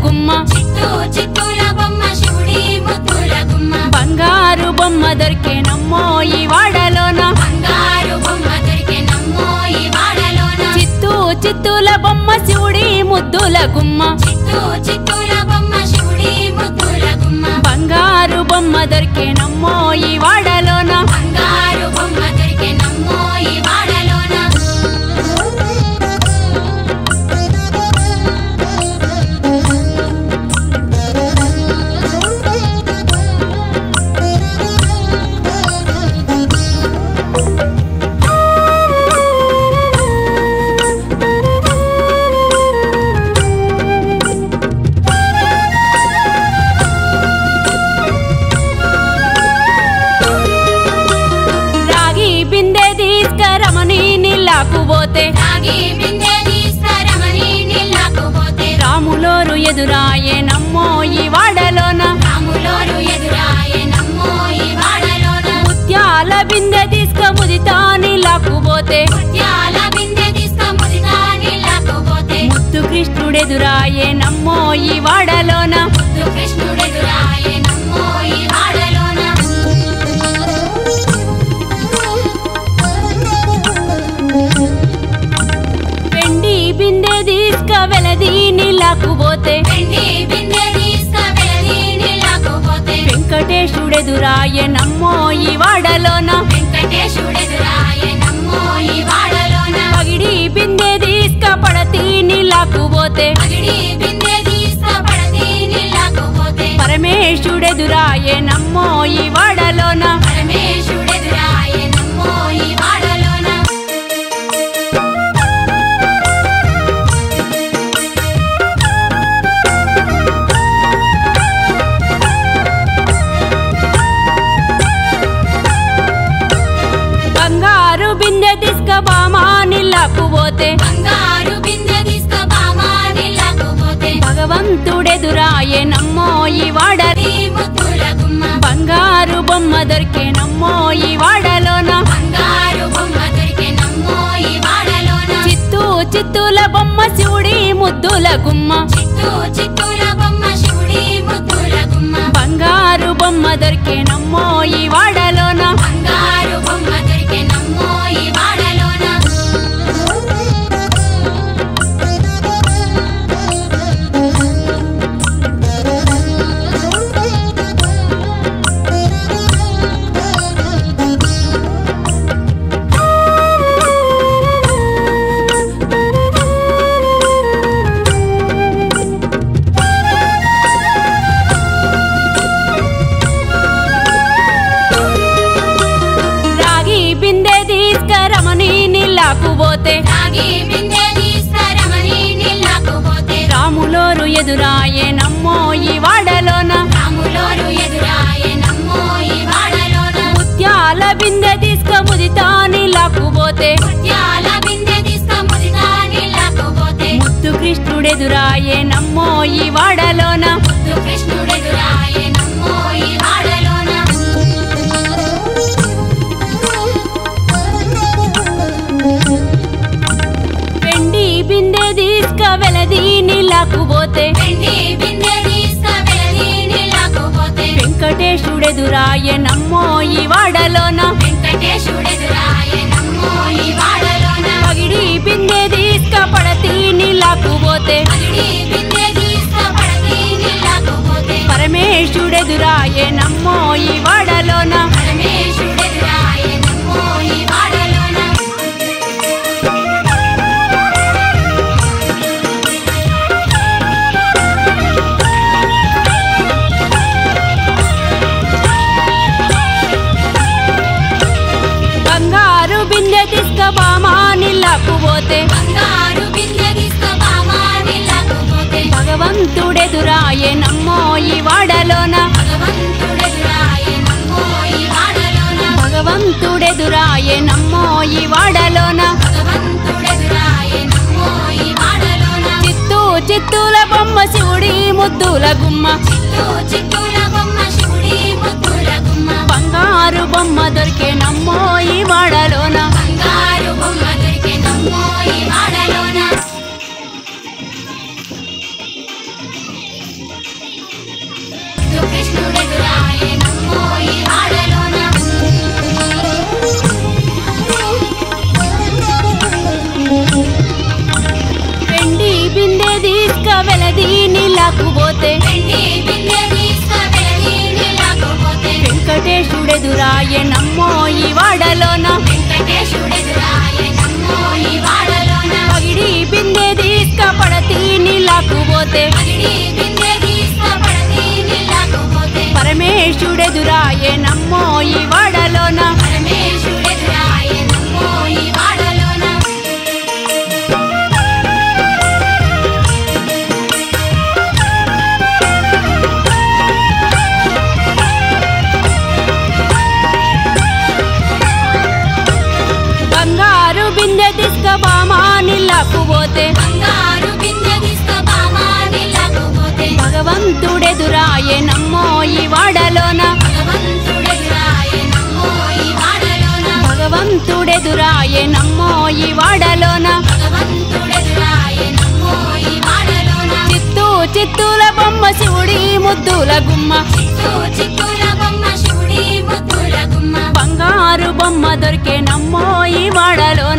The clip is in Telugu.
గుమ్మ చిత్తూ చిత్తూల బొమ్మ శివుడి ముద్దుల గుమ్మ బంగారు బొమ్మ దొరికేనమ్మో ఈ వాడలోన బంగారు బొమ్మ దొరికెనమ్మో ఈ వాడలోన చిత్తూ చిత్తూల బొమ్మ శివుడి ముద్దుల గుమ్మ చిత్తూ చిత్తూల బొమ్మ శివుడి ముద్దుల గుమ్మ బంగారు బొమ్మ దొరికేనమ్మో ఈ వాడలోన బంగారు బొమ్మ దొరికెనమ్మో ఈ వాడలోన పోతే రాగి బిందె తీసుకురమని నీళ్ళకు పోతే రాములోరు ఎదురాయేనమ్మో ఈ వాడలోన రాములోరు ఎదురాయేనమ్మో ఈ వాడలోన ముత్యాల బిందె తీసుక ముదితా నీళ్ళకు పోతే ముత్యాల బిందె తీసుక ముదితా నీళ్ళకు పోతే ముత్తు కృష్ణుడెదురాయేనమ్మో ఈ వాడలోన ముత్తు కృష్ణుడెదురాయేనమ్మో ఈ వాడలోన బిందె తీసుక వెలది నీళ్ళకు పోతే వెండి బిందె తీసుక వెలది నీళ్ళకు పోతే వెంకటేశుడెదురాయేనమ్మో ఈ వాడలోన వెంకటేశుడెదురాయేనమ్మో ఈ వాడలోన పగిడి బిందె తీసుక పడతి నీళ్ళకు పోతే పగిడి బిందె తీసుక పడతి నీళ్ళకు పోతే పరమేశుడెదురాయేనమ్మో ఈ వాడలోన పరమేశుడెదురాయేనమ్మో ఈ వాడలోన బిందె తీసుక బామా నీళ్ళకు పోతే బంగారు బిందె తీసుక బామా నీళ్ళకు పోతే భగవంతుడెదురాయేనమ్మో ఈ వాడలి ముద్దుల గుమ్మ బంగారు బొమ్మ దొరికేనమ్మో ఈ వాడలోన బంగారు బొమ్మ దొరికెనమ్మో ఈ వాడలోన చిత్తూ చిత్తూల బొమ్మ శివుడి ముద్దుల గుమ్మ చిత్తూ చిత్తూల బొమ్మ శివుడి ముద్దుల గుమ్మ బంగారు బొమ్మ దొరికేనమ్మో ఈ వాడలోన బంగారు బొమ్మ దొరికెనమ్మో ఈ వాడలోన పోతే రాగి బిందె తీసుకురమని నీళ్ళకు పోతే రాములోరు ఎదురాయేనమ్మో ఈ వాడలోన రాములోరు ఎదురాయేనమ్మో ఈ వాడలోన ముత్యాల బిందె తీసుక ముదితా నీళ్ళకు పోతే ముత్యాల బిందె తీసుక ముదితా నీళ్ళకు పోతే ముత్తు కృష్ణుడెదురాయేనమ్మో ఈ వాడలోన ముత్తు కృష్ణుడెదురాయేనమ్మో ఈ వాడలోన బిందె తీసుక వెలది నీళ్ళకు పోతే వెండి బిందె తీసుక వెలది నీళ్ళకు పోతే వెంకటేశుడెదురాయేనమ్మో ఈ వాడలోన వెంకటేశుడెదురాయేనమ్మో ఈ వాడలోన పగిడి బిందె తీసుక పడతి నీళ్ళకు పోతే పగిడి బిందె తీసుక పడతి నీళ్ళకు పోతే పరమేశుడెదురాయేనమ్మో ఈ వాడలోన పరమేశుడెదురాయేనమ్మో ఈ వాడలోన బామా నీళ్ళకు పోతే బంగారు బిందె తీసుక బామా నీళ్ళకు పోతే భగవంతుడెదురాయేనమ్మో ఈ వాడలోన భగవంతుడెదురాయేనమ్మో ఈ వాడలోన భగవంతుడెదురాయేనమ్మో ఈ వాడలోన భగవంతుడెదురాయేనమ్మో ఈ వాడలోన చిత్తూ చిత్తూల బొమ్మ శివుడి ముద్దుల గుమ్మ చిత్తూ చిత్తూల బొమ్మ శివుడి ముద్దుల గుమ్మ బంగారు బొమ్మ దొరికేనమ్మో ఈ వాడలోన బంగారు బొమ్మ దొరికెనమ్మో ఈ వాడలోన నీళ్ళకు పోతే వెండి బిందె తీసుక వెలది నీళ్ళకు పోతే వెంకటేశుడెదురాయే నమ్మో ఈ వాడలోన వెంకటేశుడెదురాయే నమ్మో ఈ వాడలోన పగిడి బిందె తీసుక పడతి నీళ్ళకు పోతే పగిడి బిందె తీసుక పడతి నీళ్ళకు పోతే పరమేశుడెదురాయే నమ్మో ఈ వాడలోన పరమేశుడెదురాయే నమ్మో ఈ వాడలోన బంగారు బిందె తీసుక బామా నీళ్ళకు పోతే బంగారు బిందె తీసుక బామా నీళ్ళకు పోతే భగవంతుడెదురాయే నమ్మో ఈ వాడలోన భగవంతుడెదురాయే నమ్మో ఈ వాడలోన భగవంతుడెదురాయే నమ్మో ఈ వాడలోన భగవంతుడెదురాయే నమ్మో ఈ వాడలోన చిత్తూల బొమ్మ శివుడి ముద్దుల గుమ్మ చిత్తూల బొమ్మ శివుడి ముద్దుల గుమ్మ బంగారు బొమ్మ దొరికే నమ్మో ఈ వాడలోన